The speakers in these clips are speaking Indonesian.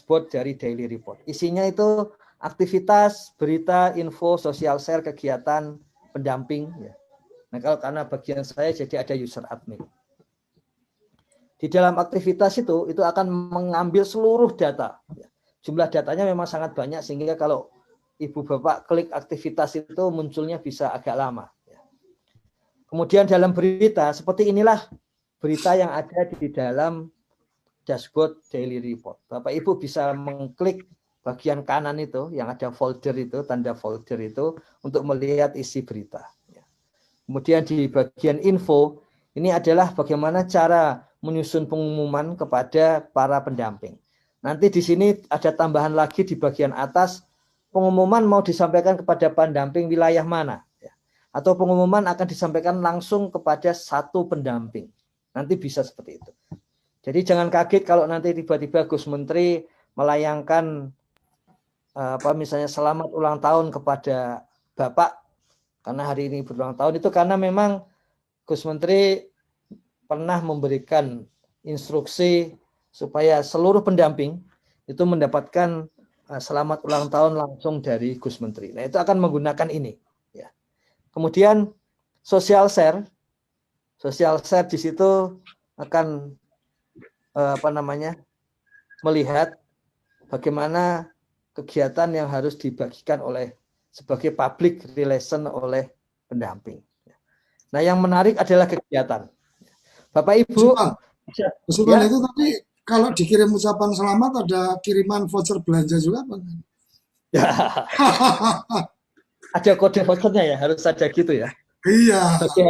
dashboard dari daily report. Isinya itu aktivitas, berita, info, social share, kegiatan, pendamping. Ya. Nah, kalau karena bagian saya jadi ada user admin. Di dalam aktivitas itu akan mengambil seluruh data. Jumlah datanya memang sangat banyak sehingga kalau Ibu Bapak klik aktivitas itu munculnya bisa agak lama. Kemudian dalam berita, seperti inilah berita yang ada di dalam dashboard daily report. Bapak Ibu bisa mengklik bagian kanan itu yang ada folder itu, tanda folder itu untuk melihat isi berita. Kemudian di bagian info, ini adalah bagaimana cara menyusun pengumuman kepada para pendamping. Nanti di sini ada tambahan lagi di bagian atas, pengumuman mau disampaikan kepada pendamping wilayah mana. Atau pengumuman akan disampaikan langsung kepada satu pendamping. Nanti bisa seperti itu. Jadi jangan kaget kalau nanti tiba-tiba Gus Menteri melayangkan misalnya selamat ulang tahun kepada Bapak, karena hari ini berulang tahun, itu karena memang Gus Menteri pernah memberikan instruksi supaya seluruh pendamping itu mendapatkan selamat ulang tahun langsung dari Gus Menteri. Nah, itu akan menggunakan ini. Ya. Kemudian social share di situ akan melihat bagaimana kegiatan yang harus dibagikan sebagai public relation oleh pendamping. Nah, yang menarik adalah kegiatan. Bapak Ibu, Usulan itu tadi kalau dikirim ucapan selamat ada kiriman voucher belanja juga Pak? Ya. Ada kode vouchernya ya, harus ada gitu ya. Iya.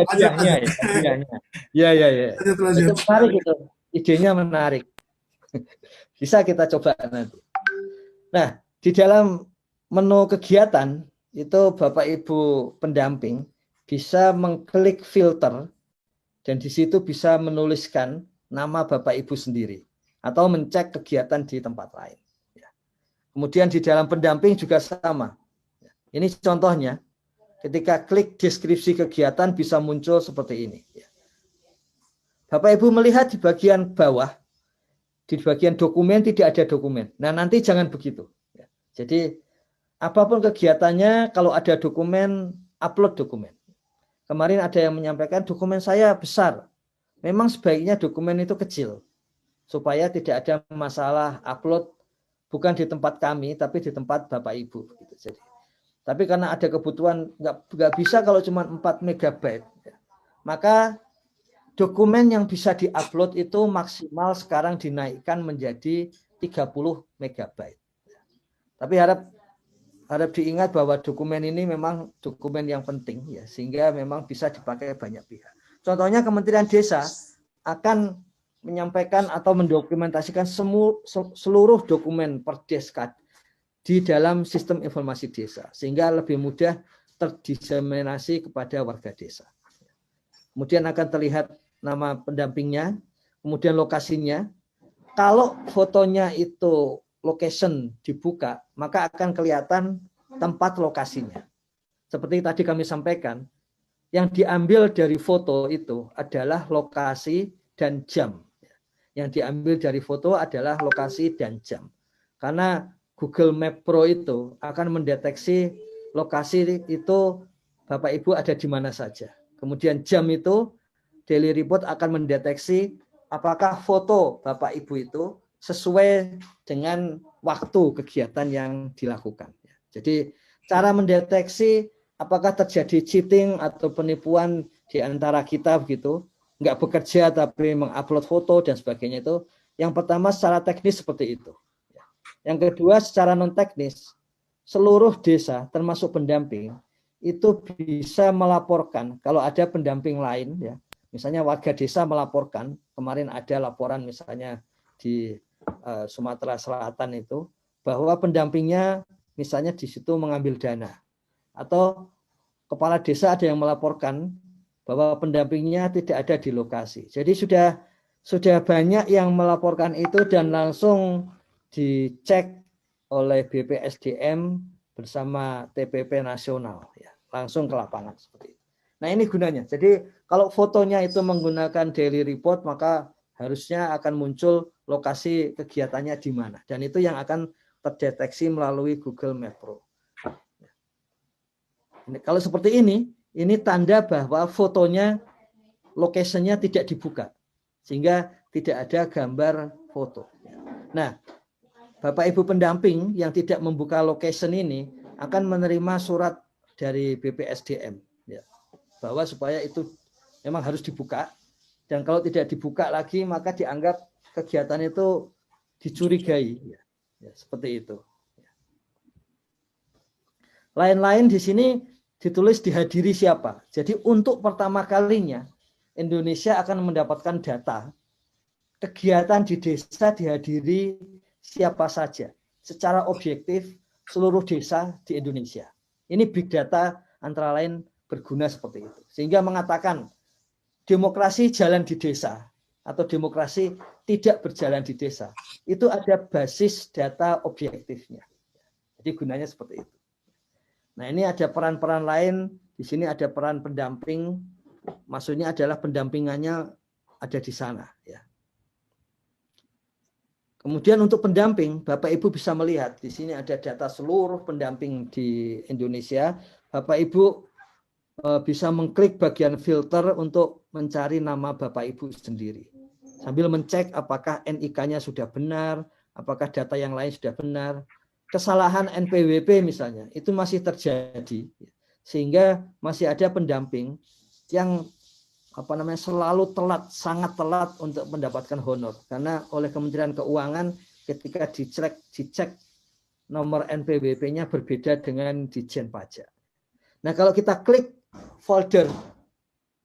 Hadiahnya ya, hadiahnya. Ya. Itu menarik itu. Idenya menarik. Bisa kita coba nanti. Nah, di dalam menu kegiatan itu Bapak Ibu pendamping bisa mengklik filter dan di situ bisa menuliskan nama Bapak Ibu sendiri atau mencek kegiatan di tempat lain. Kemudian di dalam pendamping juga sama. Ini contohnya, ketika klik deskripsi kegiatan bisa muncul seperti ini. Bapak Ibu melihat di bagian bawah, di bagian dokumen tidak ada dokumen. Nah, nanti jangan begitu. Jadi apapun kegiatannya, kalau ada dokumen, upload dokumen. Kemarin ada yang menyampaikan dokumen saya besar. Memang sebaiknya dokumen itu kecil, supaya tidak ada masalah upload bukan di tempat kami, tapi di tempat Bapak Ibu. Jadi, tapi karena ada kebutuhan nggak bisa kalau cuma 4 MB, maka dokumen yang bisa diupload itu maksimal sekarang dinaikkan menjadi 30 MB. Tapi harap diingat bahwa dokumen ini memang dokumen yang penting ya, sehingga memang bisa dipakai banyak pihak. Contohnya Kementerian Desa akan menyampaikan atau mendokumentasikan seluruh dokumen Perdeskat di dalam sistem informasi desa, sehingga lebih mudah terdiseminasi kepada warga desa. Kemudian akan terlihat nama pendampingnya, kemudian lokasinya. Kalau fotonya itu location dibuka, maka akan kelihatan tempat lokasinya. Seperti tadi kami sampaikan, yang diambil dari foto itu adalah lokasi dan jam. Yang diambil dari foto adalah lokasi dan jam. Karena Google Map Pro itu akan mendeteksi lokasi itu Bapak Ibu ada di mana saja. Kemudian jam itu Daily Report akan mendeteksi apakah foto Bapak Ibu itu sesuai dengan waktu kegiatan yang dilakukan. Jadi cara mendeteksi apakah terjadi cheating atau penipuan di antara kita begitu, nggak bekerja tapi mengupload foto dan sebagainya itu. Yang pertama secara teknis seperti itu. Yang kedua secara non teknis, seluruh desa termasuk pendamping itu bisa melaporkan kalau ada pendamping lain ya. Misalnya warga desa melaporkan, kemarin ada laporan misalnya di Sumatera Selatan itu bahwa pendampingnya misalnya di situ mengambil dana, atau kepala desa ada yang melaporkan bahwa pendampingnya tidak ada di lokasi. Jadi sudah banyak yang melaporkan itu dan langsung dicek oleh BPSDM bersama TPP nasional ya, langsung ke lapangan seperti itu. Nah, ini gunanya. Jadi kalau fotonya itu menggunakan daily report, maka harusnya akan muncul lokasi kegiatannya di mana, dan itu yang akan terdeteksi melalui Google Map Pro. Kalau seperti ini tanda bahwa fotonya, location-nya tidak dibuka, sehingga tidak ada gambar foto. Nah, Bapak Ibu pendamping yang tidak membuka location ini akan menerima surat dari BPSDM, ya, bahwa supaya itu memang harus dibuka, dan kalau tidak dibuka lagi maka dianggap kegiatan itu dicurigai, ya, seperti itu. Lain-lain di sini ditulis dihadiri siapa. Jadi untuk pertama kalinya Indonesia akan mendapatkan data kegiatan di desa dihadiri siapa saja secara objektif seluruh desa di Indonesia. Ini big data antara lain berguna seperti itu. Sehingga mengatakan demokrasi jalan di desa atau demokrasi tidak berjalan di desa. Itu ada basis data objektifnya. Jadi gunanya seperti itu. Nah, ini ada peran-peran lain. Di sini ada peran pendamping. Maksudnya adalah pendampingannya ada di sana, ya. Kemudian untuk pendamping, Bapak Ibu bisa melihat di sini ada data seluruh pendamping di Indonesia. Bapak Ibu bisa mengklik bagian filter untuk mencari nama Bapak Ibu sendiri. Sambil mencek apakah NIK-nya sudah benar, apakah data yang lain sudah benar. Kesalahan NPWP misalnya, itu masih terjadi. Sehingga masih ada pendamping yang selalu telat, sangat telat untuk mendapatkan honor. Karena oleh Kementerian Keuangan ketika dicek nomor NPWP-nya berbeda dengan Ditjen Pajak. Nah, kalau kita klik folder,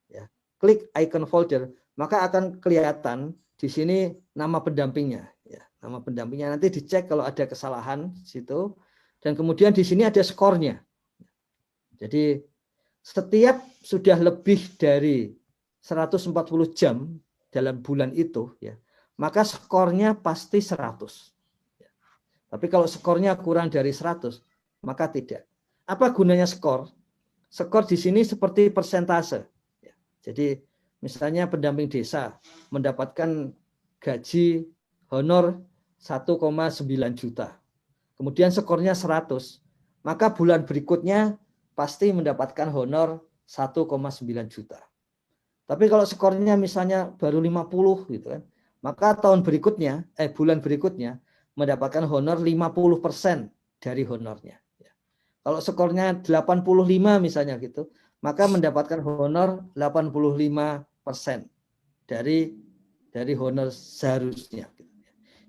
ya, klik icon folder, maka akan kelihatan di sini nama pendampingnya. Ya, nama pendampingnya nanti dicek kalau ada kesalahan di situ, dan kemudian di sini ada skornya. Jadi setiap sudah lebih dari 140 jam dalam bulan itu, ya, maka skornya pasti 100. Ya. Tapi kalau skornya kurang dari 100, maka tidak. Apa gunanya skor? Skor di sini seperti persentase. Ya. Jadi misalnya pendamping desa mendapatkan gaji honor 1,9 juta. Kemudian skornya 100, maka bulan berikutnya pasti mendapatkan honor 1,9 juta. Tapi kalau skornya misalnya baru 50 gitu kan, maka tahun berikutnya, bulan berikutnya mendapatkan honor 50% dari honornya. Ya. Kalau skornya 85 misalnya gitu, maka mendapatkan honor 85% dari honor seharusnya.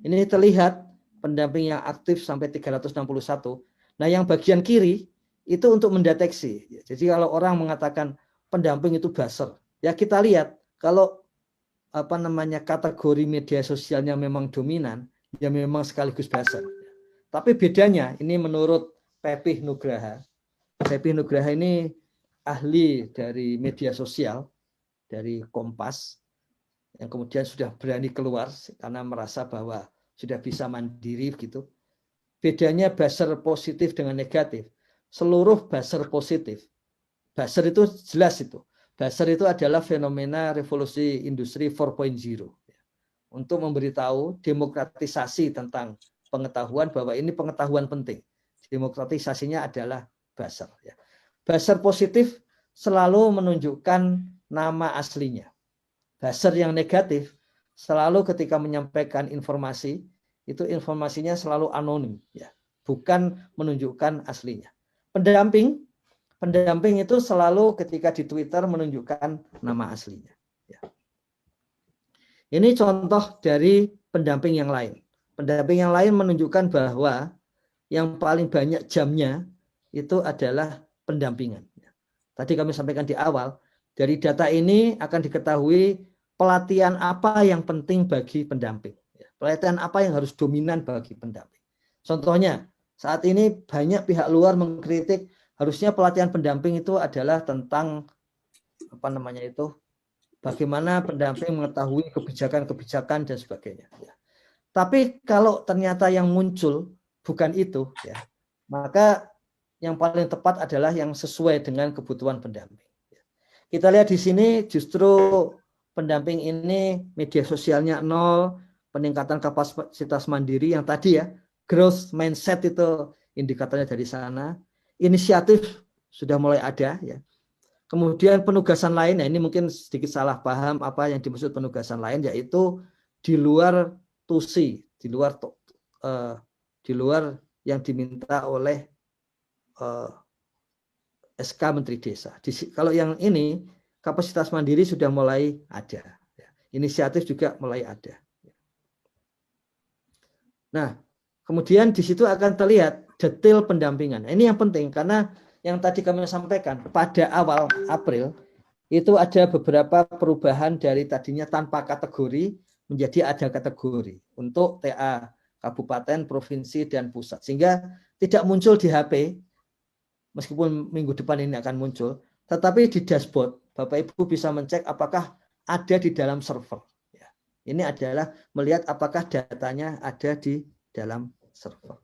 Ini terlihat pendamping yang aktif sampai 361. Nah, yang bagian kiri itu untuk mendeteksi. Jadi kalau orang mengatakan pendamping itu buzzer, ya kita lihat kalau kategori media sosialnya memang dominan, ya memang sekaligus buzzer. Tapi bedanya ini menurut Pepih Nugraha. Pepih Nugraha ini ahli dari media sosial dari Kompas yang kemudian sudah berani keluar karena merasa bahwa sudah bisa mandiri gitu. Bedanya buzzer positif dengan negatif. Seluruh buzzer positif. Buzzer itu jelas itu. Buzzer itu adalah fenomena revolusi industri 4.0 untuk memberitahu demokratisasi tentang pengetahuan, bahwa ini pengetahuan penting. Demokratisasinya adalah buzzer. Buzzer positif selalu menunjukkan nama aslinya. Buzzer yang negatif selalu ketika menyampaikan informasi itu informasinya selalu anonim, ya, bukan menunjukkan aslinya. Pendamping itu selalu ketika di Twitter menunjukkan nama aslinya. Ya. Ini contoh dari pendamping yang lain. Pendamping yang lain menunjukkan bahwa yang paling banyak jamnya itu adalah pendampingan. Tadi kami sampaikan di awal, dari data ini akan diketahui pelatihan apa yang penting bagi pendamping. Pelatihan apa yang harus dominan bagi pendamping. Contohnya, saat ini banyak pihak luar mengkritik harusnya pelatihan pendamping itu adalah tentang bagaimana pendamping mengetahui kebijakan-kebijakan dan sebagainya. Ya. Tapi kalau ternyata yang muncul bukan itu, ya, maka yang paling tepat adalah yang sesuai dengan kebutuhan pendamping. Kita lihat di sini justru pendamping ini media sosialnya 0, peningkatan kapasitas mandiri yang tadi ya, growth mindset itu indikatornya dari sana, inisiatif sudah mulai ada ya. Kemudian penugasan lain, ya ini mungkin sedikit salah paham apa yang dimaksud penugasan lain, yaitu di luar tusi, di luar yang diminta oleh SK Menteri Desa. Kalau yang ini kapasitas mandiri sudah mulai ada, inisiatif juga mulai ada. Nah, kemudian di situ akan terlihat detail pendampingan. Ini yang penting karena yang tadi kami sampaikan pada awal April itu ada beberapa perubahan dari tadinya tanpa kategori menjadi ada kategori untuk TA kabupaten, provinsi, dan pusat. Sehingga tidak muncul di HP, meskipun minggu depan ini akan muncul, tetapi di dashboard Bapak Ibu bisa mencek apakah ada di dalam server. Ini adalah melihat apakah datanya ada di dalam server.